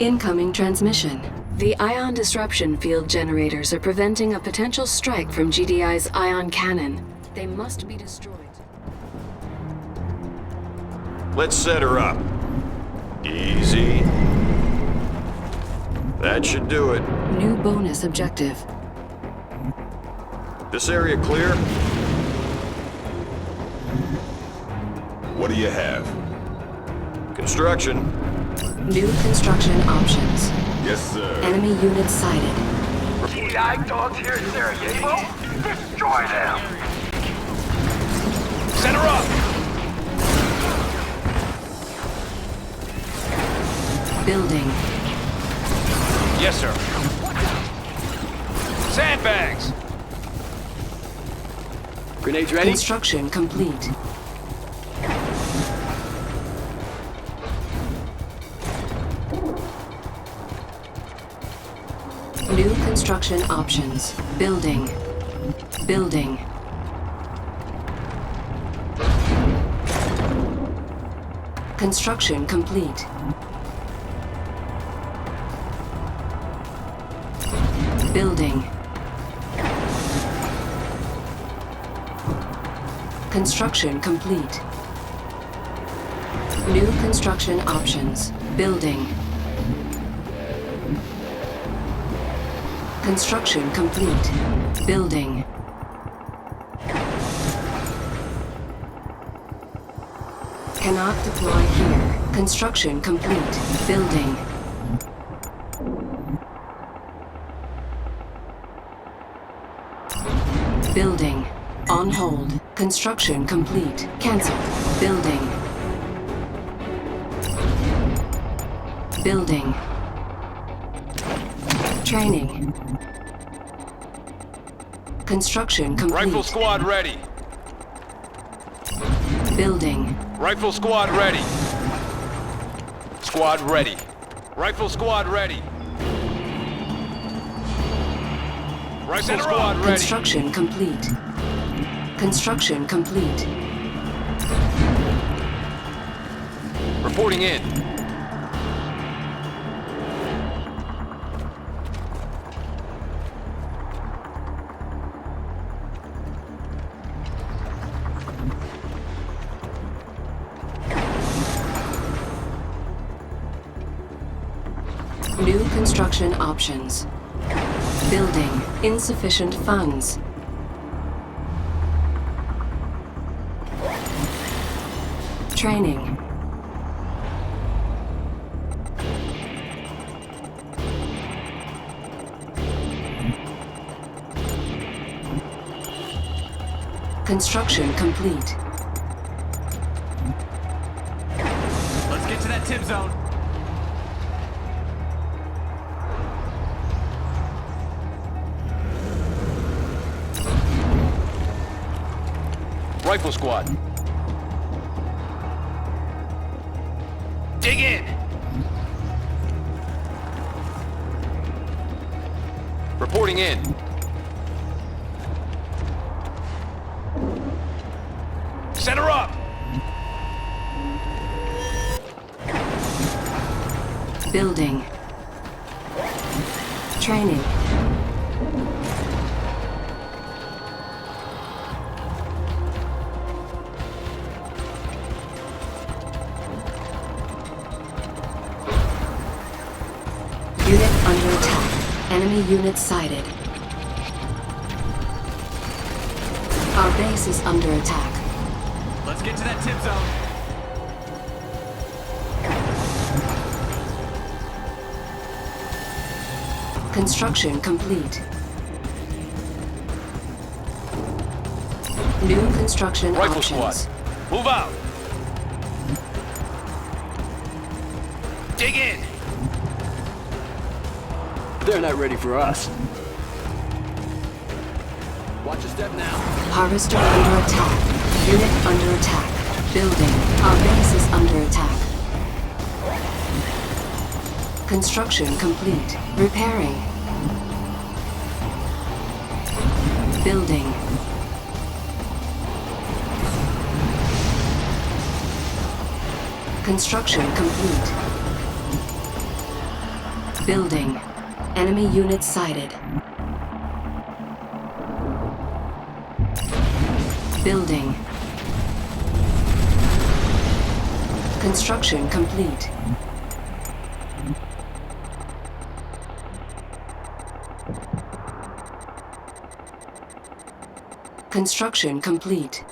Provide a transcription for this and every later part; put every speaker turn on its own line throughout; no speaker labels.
Incoming transmission. The ion disruption field generators are preventing a potential strike from GDI's ion cannon. They must be destroyed.
Let's set her up. Easy. That should do it.
New bonus objective.
This area clear?
What do you have?
Construction.
New construction options.
Yes, sir.
Enemy units sighted.
GI dogs here in Sarajevo? Destroy them!
Set her up!
Building.
Yes, sir. Sandbags!
Grenades ready?
Construction complete. New construction options. Building. Building. Construction complete. Building. Construction complete. New construction options. Building. Construction complete. Building. Cannot deploy here. Construction complete. Building. Building. On hold. Construction complete. Cancelled. Building. Building. Training. Construction complete.
Rifle squad ready.
Building.
Rifle squad ready. Squad ready. Rifle squad ready. Rifle squad ready.
Construction complete. Construction complete.
Reporting in.
New construction options. Building. Insufficient funds. Training. Construction complete.
Let's get to that tip zone.
Rifle squad. Dig in. Reporting in. Set her up.
Building. Training. Unit under attack. Enemy unit sighted. Our base is under attack.
Let's get to that tip zone.
Construction complete. New construction
Rifle
options.
squad. Move out. Dig in.
They're not ready for us. Watch your step now.
Harvester under attack. Unit under attack. Building. Our base is under attack. Construction complete. Repairing. Building. Construction complete. Building. Enemy unit sighted. Building. Construction complete. Construction complete.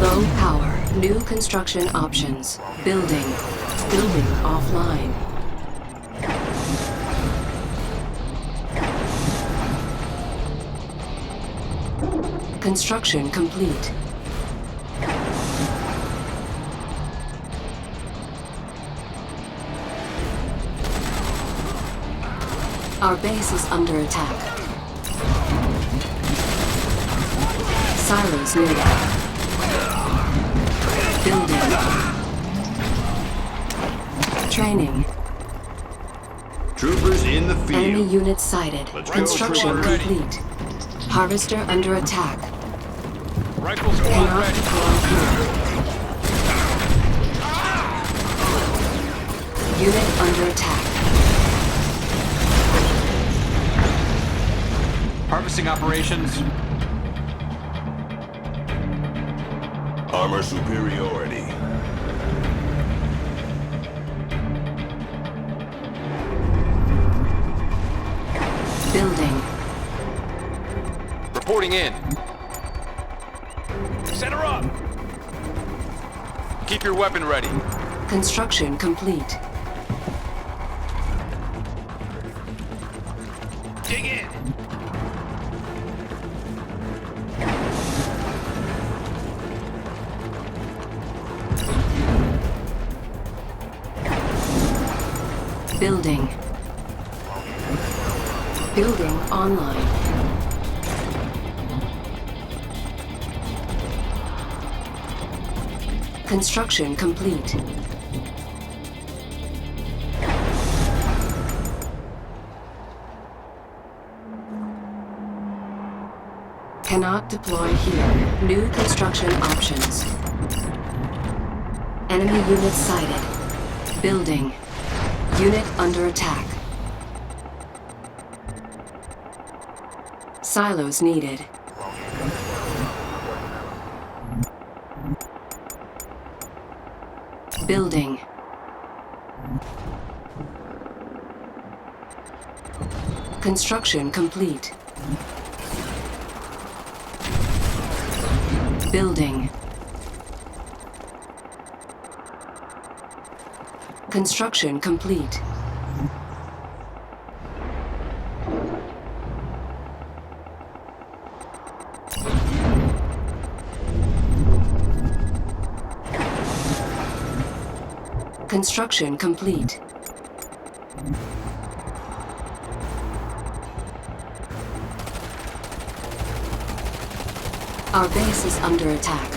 Low power. New construction options. Building. Building offline. Construction complete. Our base is under attack. Silos near. Building. Training.
Troopers in the field.
Enemy unit sighted.
Let's go,
Construction
trooper.
complete. Harvester under attack.
Rifle squad
Cannot
ready.
deploy here. Unit under attack.
Harvesting operations.
Armor superiority.
Building.
Reporting in. Center up. Keep your weapon ready.
Construction complete.
Dig in.
Building. Building online. Construction complete. Cannot deploy here. New construction options. Enemy unit sighted. Building. Unit under attack. Silos needed. Building. Construction complete. Building. Construction complete. Construction complete. Our base is under attack.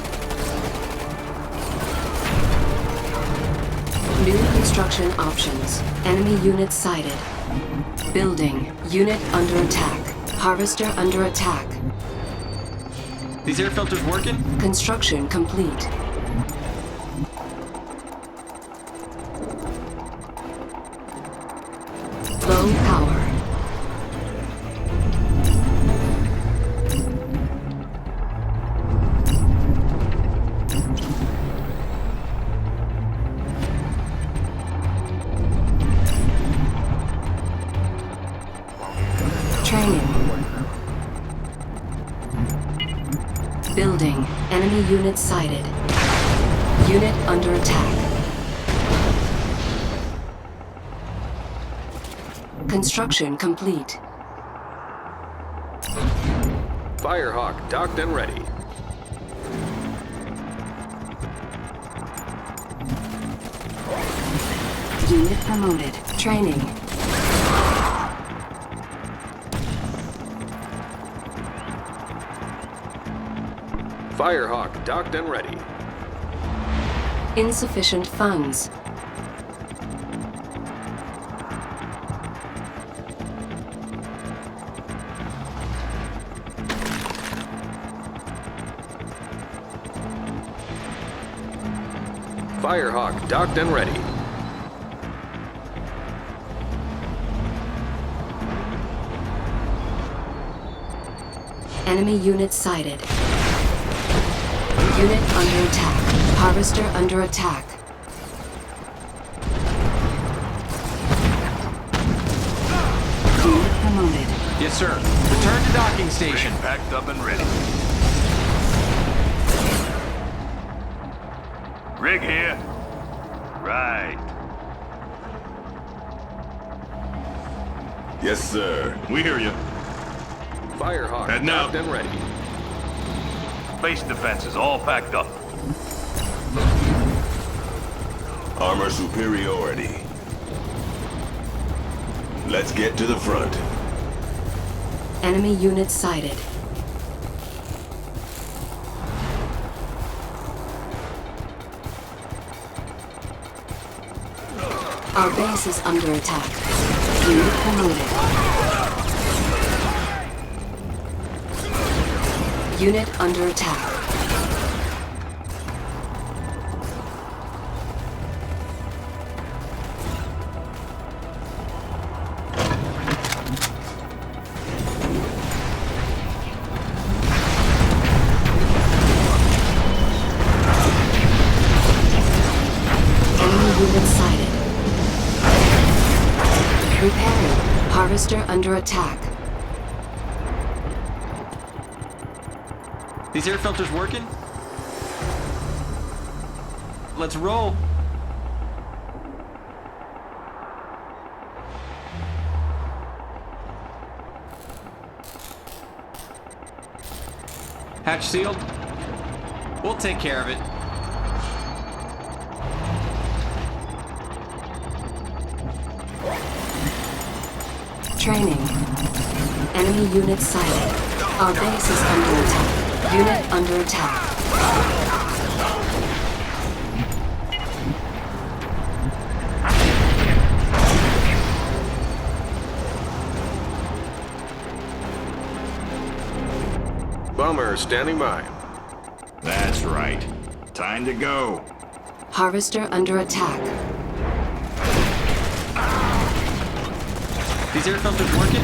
New construction options. Enemy unit sighted. Building. Unit under attack. Harvester under attack.
These air filters working?
Construction complete. Low power. Training. Building. Enemy unit sighted. Unit under attack. Construction complete.
Firehawk docked and ready.
Unit promoted. Training.
Firehawk docked and ready.
Insufficient funds.
Firehawk docked and ready.
Enemy unit sighted. Unit under attack. Harvester under attack. Unit promoted.
Yes, sir. Return to docking station.
Packed up and ready. Rig here. Right.
Yes, sir.
We hear you.
Firehawk
Heading
docked
out.
and ready.
Base defenses all packed up.
Armor superiority. Let's get to the front.
Enemy unit sighted. Our base is under attack. Unit promoted. Unit under attack. Enemy unit sighted. Repairing. Harvester under attack.
These air filters working? Let's roll. Hatch sealed? We'll take care of it.
Training. Enemy unit sighted. Our base is under attack. Unit under attack.
Bomber standing by.
That's right. Time to go.
Harvester under attack.
These air filters working?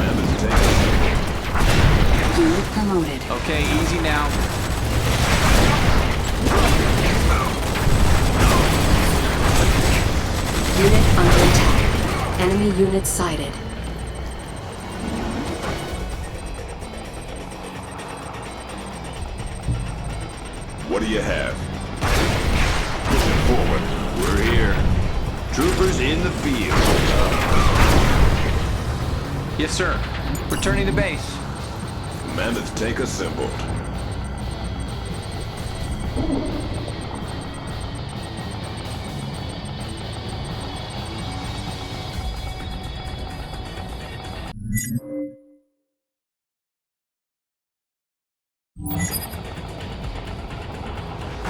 Unit promoted.
Okay, easy now.
Unit under attack. Enemy unit sighted.
What do you have?
Pushing forward. We're here. Troopers in the field.
Yes, sir. Returning to base.
Mammoth tank assembled.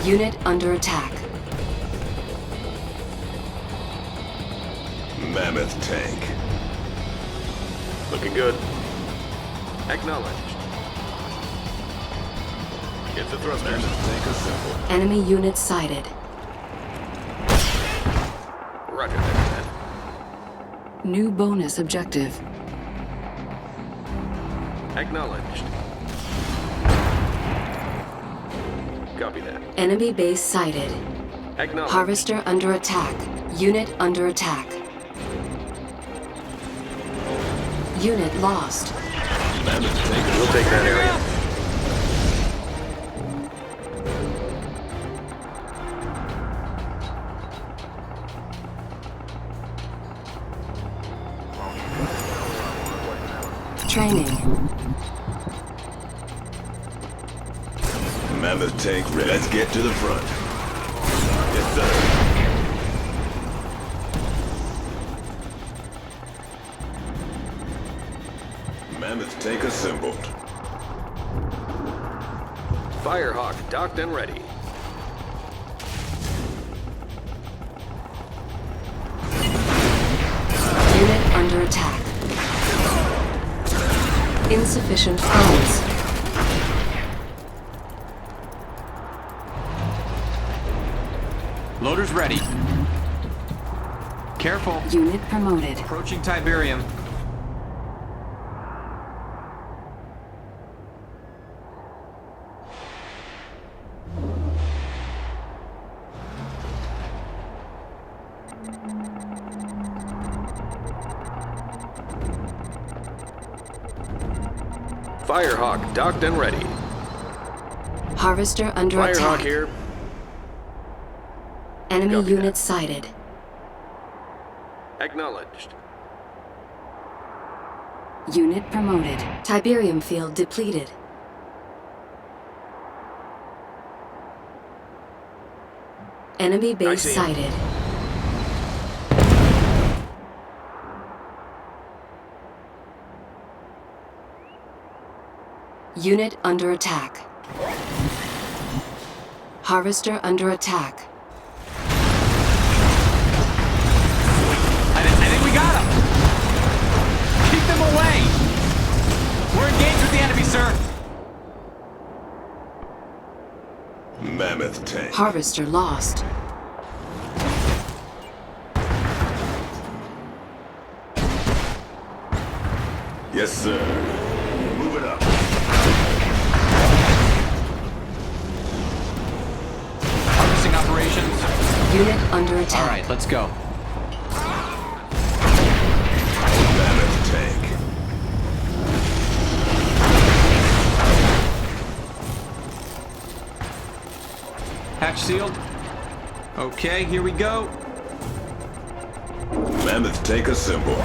Unit under attack.
Mammoth tank.
Looking good. Acknowledged. Get the thrusters.
Mammoth tank assembled.
Enemy unit sighted.
Roger that.
New bonus objective.
Acknowledged. Copy that.
Enemy base sighted.
Acknowledged.
Harvester under attack. Unit under attack. Unit lost.
Mammoth tank.
We'll take that area.
Training.
Mammoth tank ready. Let's get to the front. Yes, sir. Mammoth tank assembled.
Firehawk docked and ready.
Unit under attack. Insufficient funds.
Loader's ready. Careful.
Unit promoted.
Approaching Tiberium.
Firehawk docked and ready.
Harvester under
Firehawk
attack.
here.
Enemy
Copy
unit
that.
sighted.
Acknowledged.
Unit promoted. Tiberium field depleted. Enemy base
see him.
sighted. Unit under attack. Harvester under attack.
I think we got him. Keep them away. We're engaged with the enemy, sir.
Mammoth tank.
Harvester lost.
Yes, sir. Move it up.
Harvesting operations.
Unit under attack.
All right, let's go.
Mammoth tank.
Hatch sealed. Okay, here we go.
Mammoth tank assembled.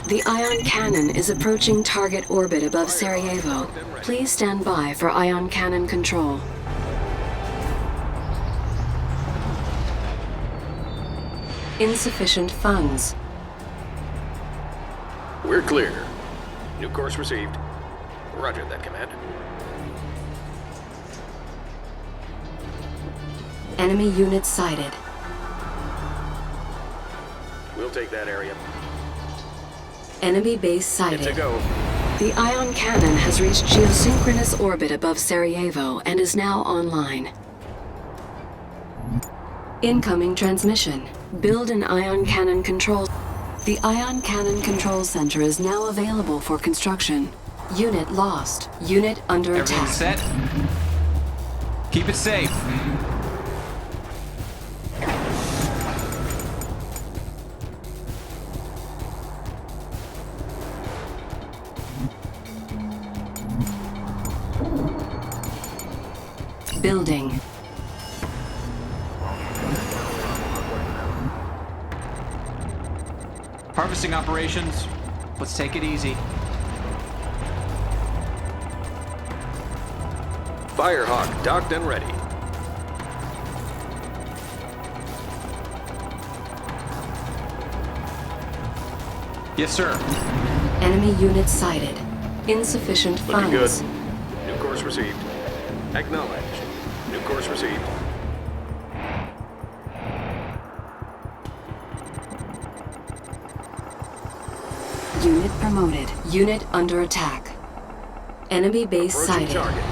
The ion cannon is approaching target orbit above Sarajevo. Please stand by for ion cannon control. Insufficient funds.
We're clear. New course received. Roger that, Command.
Enemy unit sighted.
We'll take that area.
Enemy base
Good to
sighted.
go.
The ion cannon has reached geosynchronous orbit above Sarajevo and is now online. Incoming transmission. Build an ion cannon control. The ion cannon control center is now available for construction. Unit lost. Unit under
Everything's
attack.
set. Keep it safe.
Building.
Harvesting operations. Let's take it easy.
Firehawk docked and ready.
Yes, sir.
Enemy unit sighted. Insufficient
Looking good.
funds.
New course received. Acknowledged. New course received.
Unit promoted. Unit under attack. Enemy base
Approaching
sighted.
target.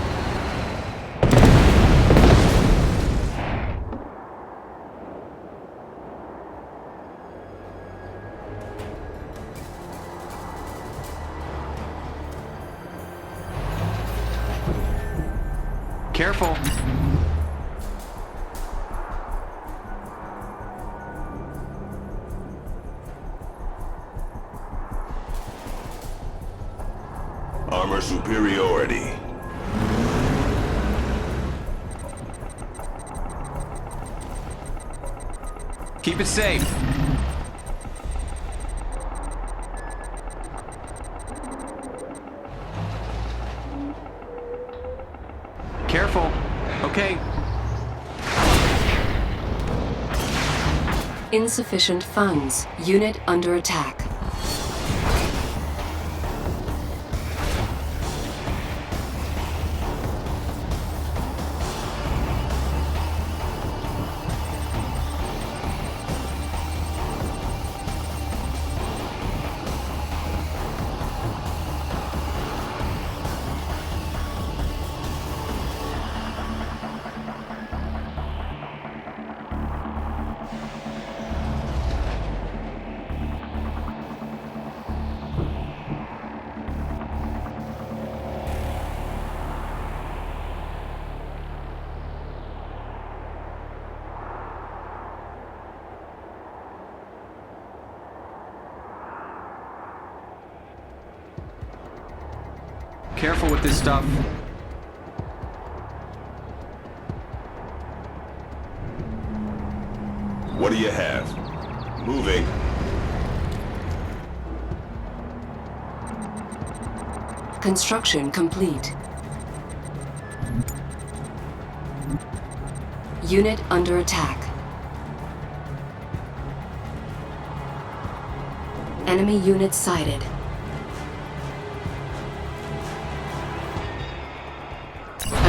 Careful.
Armor superiority.
Keep it safe. Careful. Okay.
Insufficient funds. Unit under attack.
Careful with this stuff.
What do you have? Moving.
Construction complete. Unit under attack. Enemy unit sighted.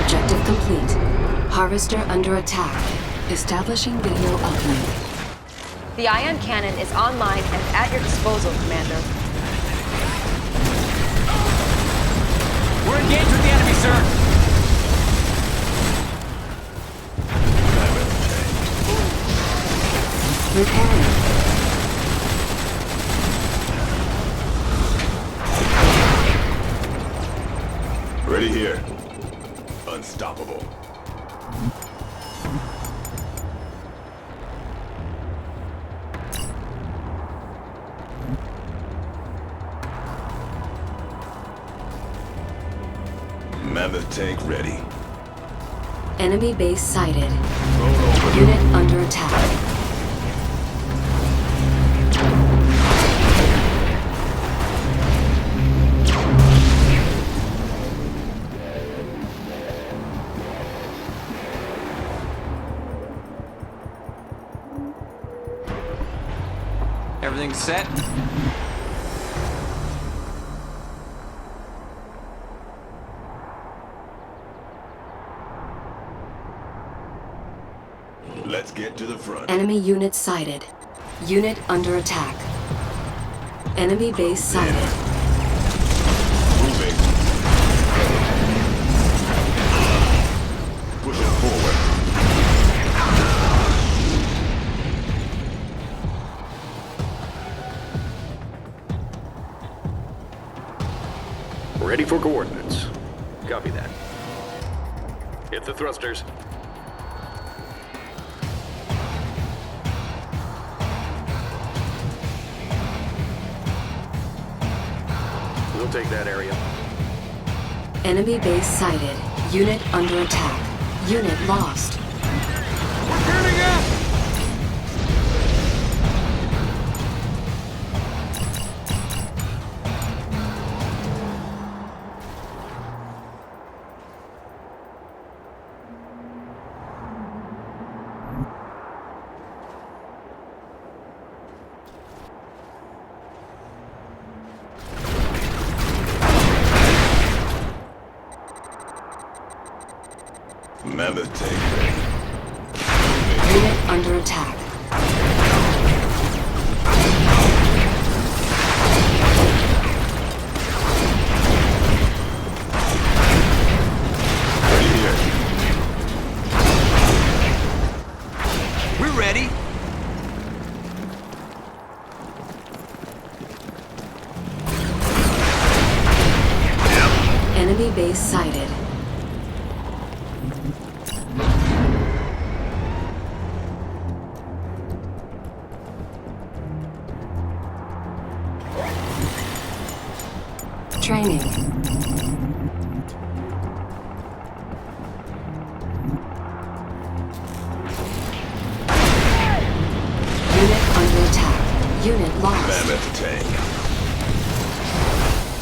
Objective complete. Harvester under attack. Establishing video uplink.
The ion cannon is online and at your disposal, Commander.
We're engaged with the enemy, sir.
Repairing.
Ready here. Unstoppable. Mammoth tank ready.
Enemy base sighted. Unit under attack.
Everything's set.
Let's get to the front.
Enemy unit sighted. Unit under attack. Enemy base sighted.
Moving. Pushing forward.
Ready for coordinates. Copy that. Hit the thrusters. We'll take that area.
Enemy base sighted. Unit under attack. Unit lost.
We're burning up!
Mammoth tank ready.
Unit under attack.
Ready here.
We're ready.
Enemy base sighted. Training. Unit under attack. Unit lost.
Mammoth tank.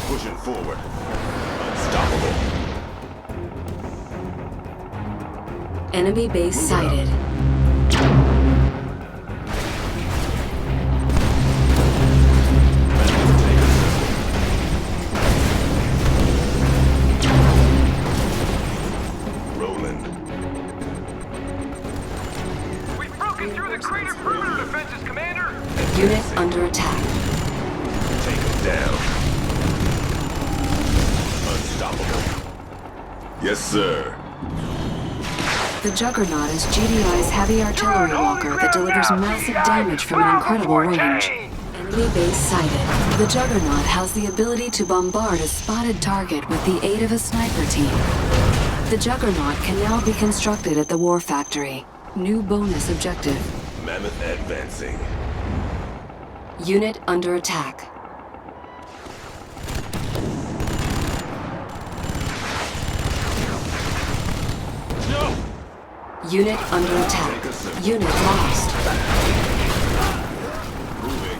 Pushing forward. Unstoppable.
Enemy base sighted.
Rolling.
We've broken through the crater perimeter defenses, Commander!
Unit under attack.
Take him down. Unstoppable. Yes, sir.
The Juggernaut is GDI's heavy artillery walker that delivers massive damage from an incredible range. Enemy base sighted. The Juggernaut has the ability to bombard a spotted target with the aid of a sniper team. The Juggernaut can now be constructed at the War Factory. New bonus objective.
Mammoth advancing.
Unit under attack. Unit under attack. Unit lost.
Moving.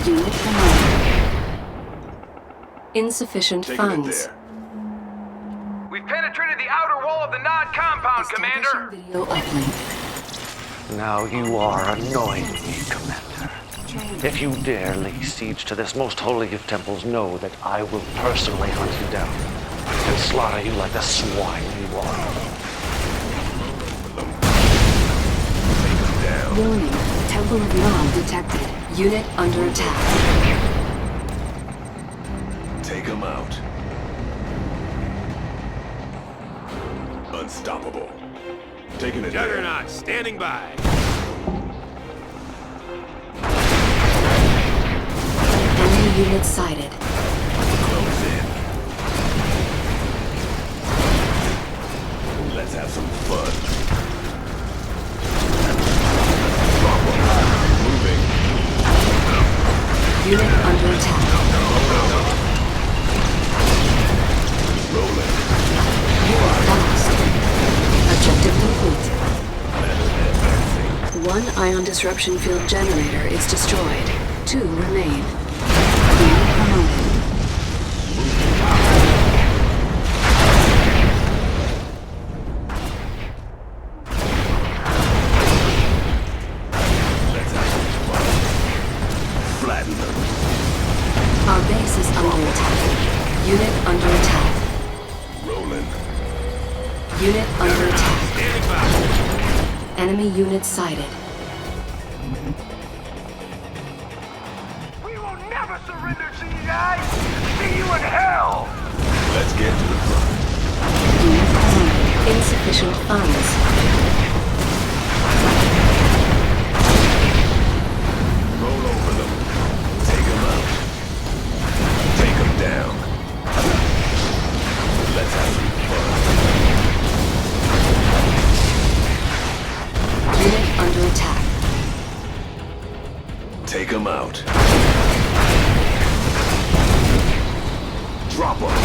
Unit promoted. Insufficient
Taking it
funds.
there.
We've penetrated the outer wall of the Nod compound, Commander.
Establishing video uplink.
Now you are annoying me, Commander. If you dare lay siege to this most holy of temples, know that I will personally hunt you down and slaughter you like the swine you are.
Warning. Temple of Nod detected. Unit under attack.
Take him out. Unstoppable. Taking it there.
Juggernaut, standing by.
Enemy unit sighted.
Close in. Let's have some fun. Drop 'em. Moving.
Unit under attack.
Rolling.
Unit lost. Objective complete. One ion disruption field generator is destroyed. 2 remain. Unit promoted.
Let's have some fun. Flatten them.
Our base is under attack. Unit under attack.
Rolling.
Unit under attack.
Standing by.
Enemy unit sighted.
We will never surrender, GDI. See you in hell.
Let's get to the front.
Unit promoted. Insufficient funds.
Roll over them. Take them out. Take them down. Let's have some fun.
Unit under attack.
Take them out. Drop them.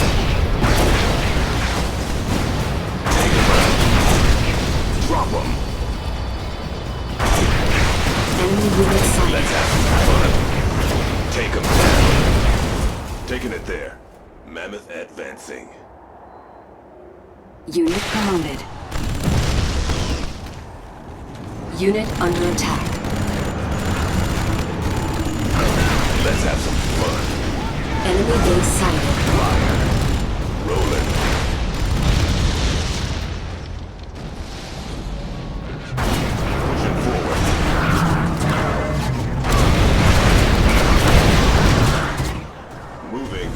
Take them out. Drop them.
Enemy unit sighted.
Let's have some fun. Take them down. Taking it there. Mammoth advancing.
Unit promoted. Unit under attack.
Let's have some fun.
Enemy base sighted.
Rolling. Pushing forward. Moving.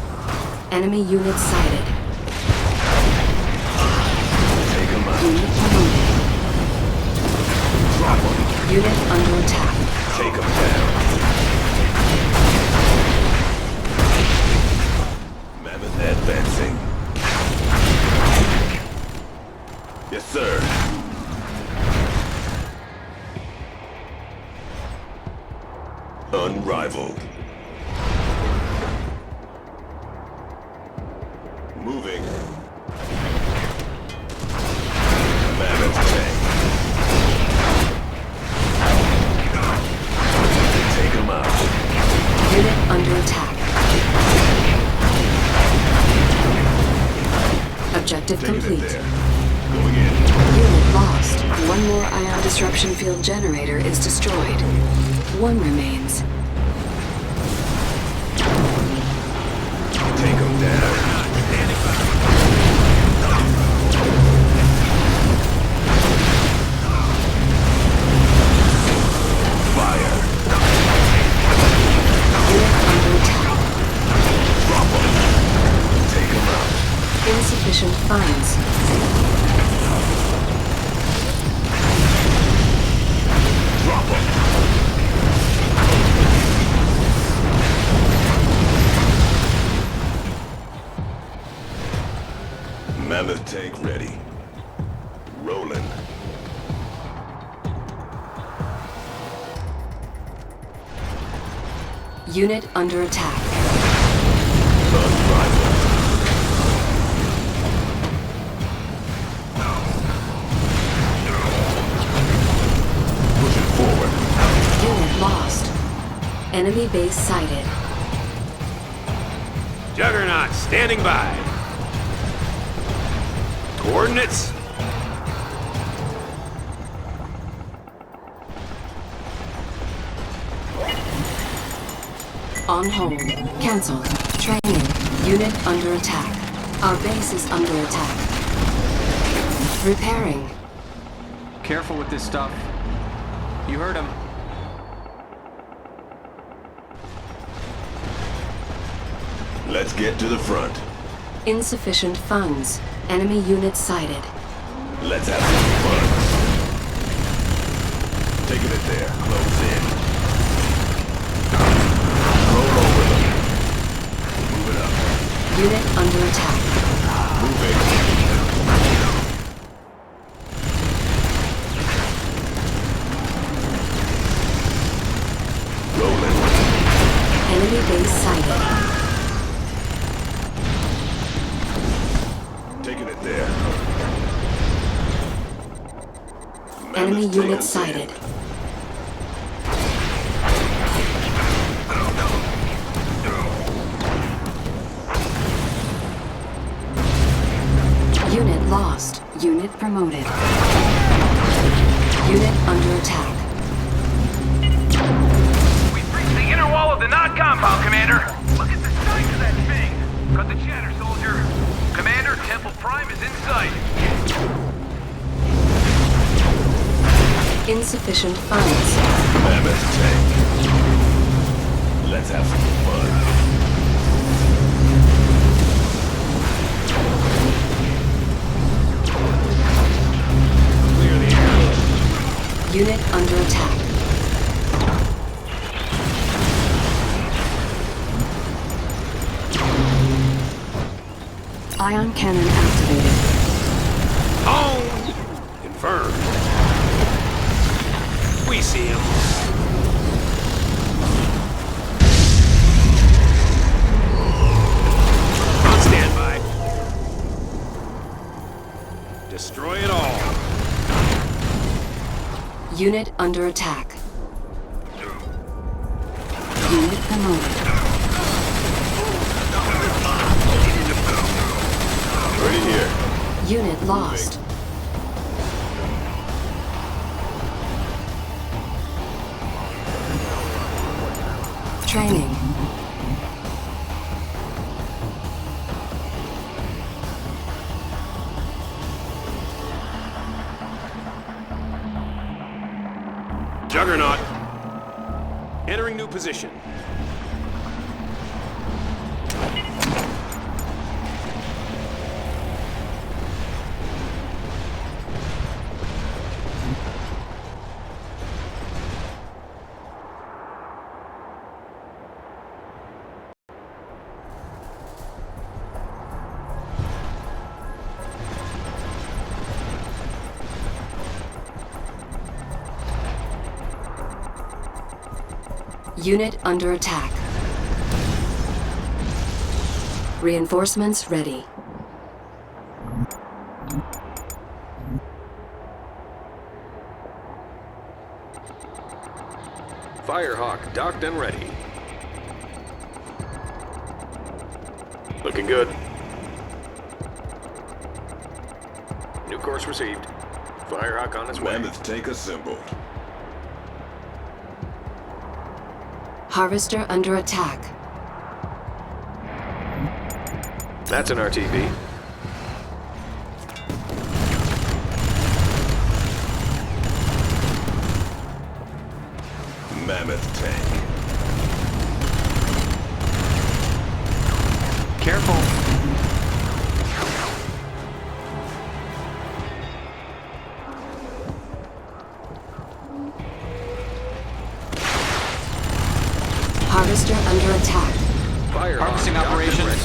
Enemy unit sighted.
Take them out.
Unit promoted.
Drop them.
Unit under attack.
Take them down. Mammoth advancing. Yes, sir. Unrivaled. Moving. Mammoth tank. Take him out.
Unit under attack. Objective
Taking it
complete.
there. Going in.
Unit lost. One more ion disruption field generator is destroyed. 1 remains.
Take him down. Fire.
Unit under attack.
Drop him. Take him out.
Insufficient funds.
Drop him. Mammoth tank ready. Rolling.
Unit under attack.
Unrivaled.
Enemy base sighted.
Juggernaut, standing by. Coordinates?
On hold. Cancel. Training. Unit under attack. Our base is under attack. Repairing.
Careful with this stuff. You heard him.
Let's get to the front.
Insufficient funds. Enemy unit sighted.
Let's have some fun. Taking it there. Close in. Roll over them. Move it up.
Unit under attack.
Moving. Rolling.
Enemy base sighted.
Taking it there.
Enemy
Mammoth
unit
taken
sighted. Unit lost. Unit promoted. Unit under attack.
We've reached the inner wall of the Nod compound, Commander. Look at the size of that thing. Cut the chatter, soldier. Commander, Temple Prime is in sight.
Insufficient funds.
Mammoth tank. Let's have some fun.
Clear the air.
Unit under attack. Ion cannon activated.
On! Confirmed. We see him. On standby. Destroy it all.
Unit under attack. Unit promoted.
Right here.
Unit lost. Training.
Juggernaut. Entering new position.
Unit under attack. Reinforcements ready.
Firehawk docked and ready. Looking good. New course received. Firehawk on its way.
Mammoth tank assembled.
Harvester under attack.
That's an RTV.
Mammoth tank.
Careful.
Harvester under attack.
Firehawk
Harvesting
docked and
operations.
ready.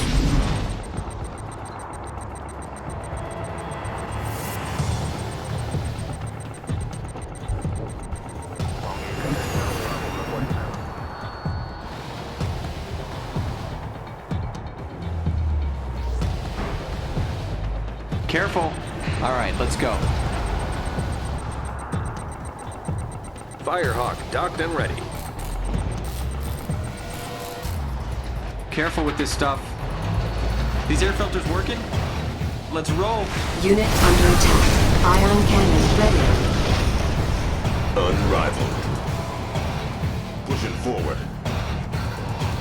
Careful. All right, let's go.
Firehawk docked and ready.
careful with this stuff. These air filters working? Let's roll.
Unit under attack. Ion cannon ready.
Unrivaled. Pushing forward.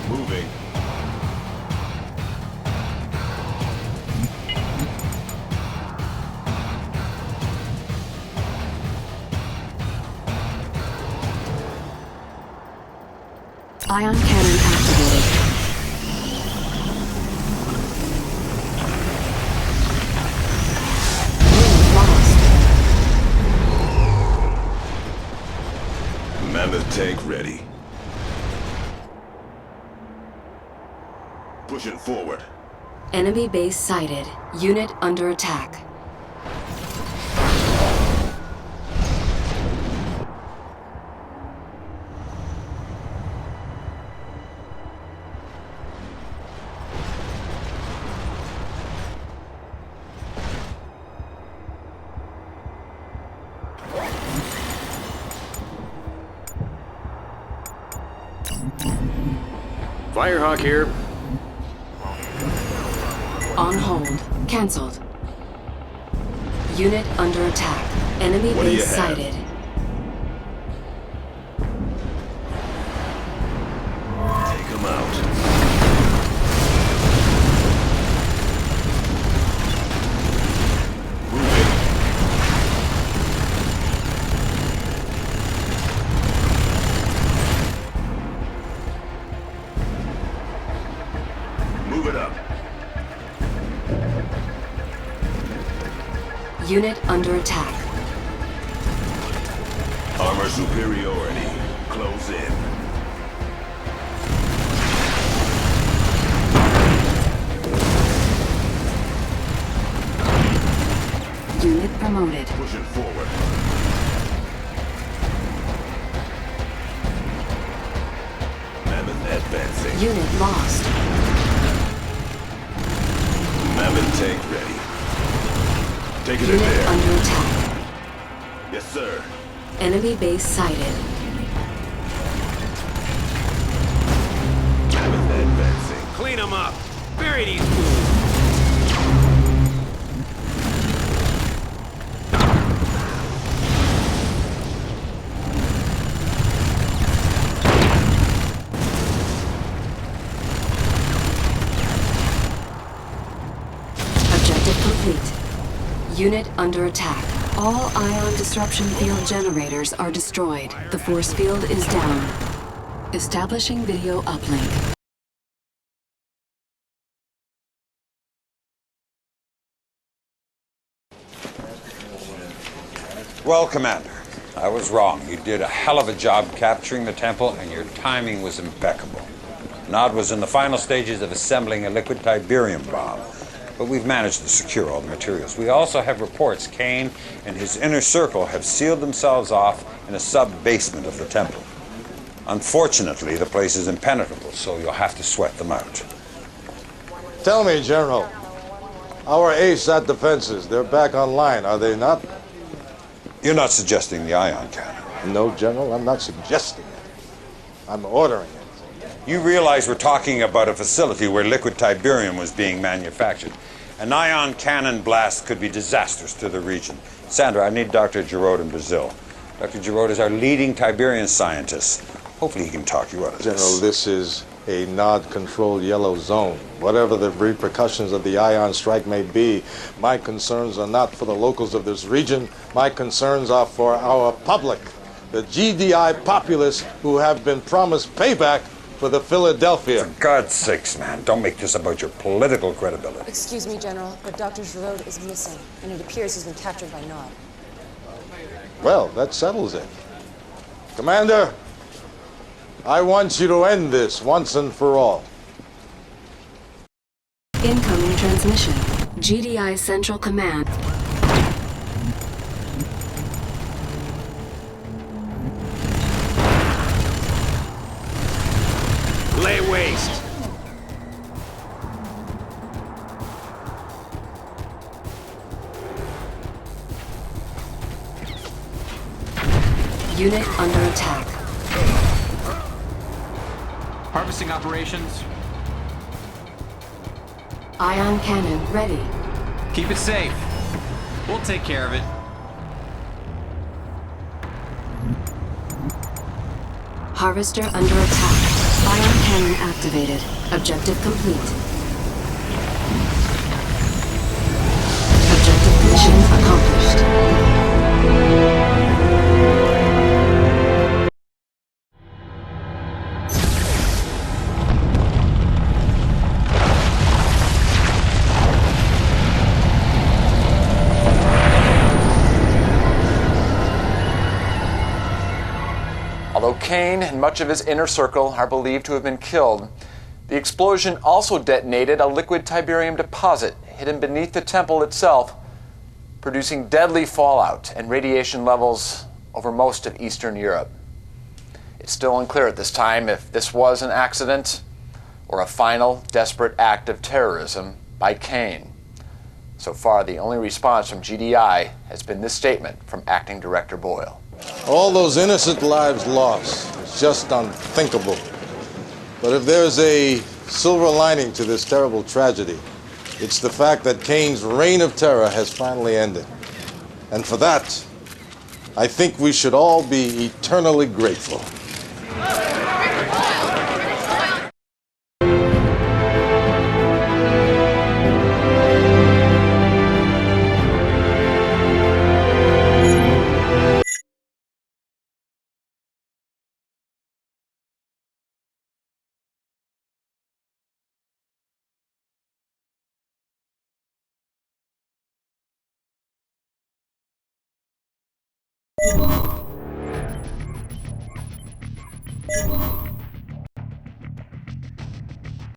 Moving.
Ion cannon activated. Unit lost.
Mammoth tank ready. Pushing forward.
Enemy base sighted. Unit under attack.
Firehawk here.
On hold. Cancelled. Unit under attack. Enemy
What do you
base
have?
sighted.
Take him out. Moving. Move it up.
Unit under attack.
Armor superiority. Close in.
Unit promoted.
Pushing forward. Mammoth advancing.
Unit lost.
Mammoth tank ready. Taking it
Unit
there.
under attack.
Yes, sir.
Enemy base sighted.
Mammoth advancing.
Clean them up. Bury these fools.
Objective complete. Unit under attack. All ion disruption field generators are destroyed. The force field is down. Establishing video uplink.
Well, Commander, I was wrong. You did a hell of a job capturing the temple, and your timing was impeccable. Nod was in the final stages of assembling a liquid Tiberium bomb, but we've managed to secure all the materials. We also have reports Kane and his inner circle have sealed themselves off in a sub-basement of the temple. Unfortunately, the place is impenetrable, so you'll have to sweat them out.
Tell me, General, our ASAT defenses, they're back online, are they not?
You're not suggesting the ion cannon.
No, General, I'm not suggesting it. I'm ordering it.
You realize we're talking about a facility where liquid Tiberium was being manufactured. An ion cannon blast could be disastrous to the region. Sandra, I need Dr. Giroud in Brazil. Dr. Giroud is our leading Tiberium scientist. Hopefully he can talk you out of
General,
this.
this is a NOD-controlled yellow zone. Whatever the repercussions of the ion strike may be, my concerns are not for the locals of this region. My concerns are for our public, the GDI populace who have been promised payback for the Philadelphia.
For God's sakes, man, don't make this about your political credibility.
Excuse me, General, but Dr. Giroud is missing, and it appears he's been captured by Nod.
Well, that settles it. Commander, I want you to end this once and for all.
Incoming transmission. GDI Central Command.
Lay waste.
Unit under attack.
Harvesting operations.
Ion cannon ready.
Keep it safe. We'll take care of it.
Harvester under attack. Ion cannon activated. Objective complete. Objective mission accomplished.
Although Kane and much of his inner circle are believed to have been killed, the explosion also detonated a liquid Tiberium deposit hidden beneath the temple itself, producing deadly fallout and radiation levels over most of Eastern Europe. It's still unclear at this time if this was an accident or a final, desperate act of terrorism by Kane. So far, the only response from GDI has been this statement from Acting Director Boyle.
All those innocent lives lost. It's just unthinkable. But if there's a silver lining to this terrible tragedy, it's the fact that Kane's reign of terror has finally ended. And for that, I think we should all be eternally grateful.
You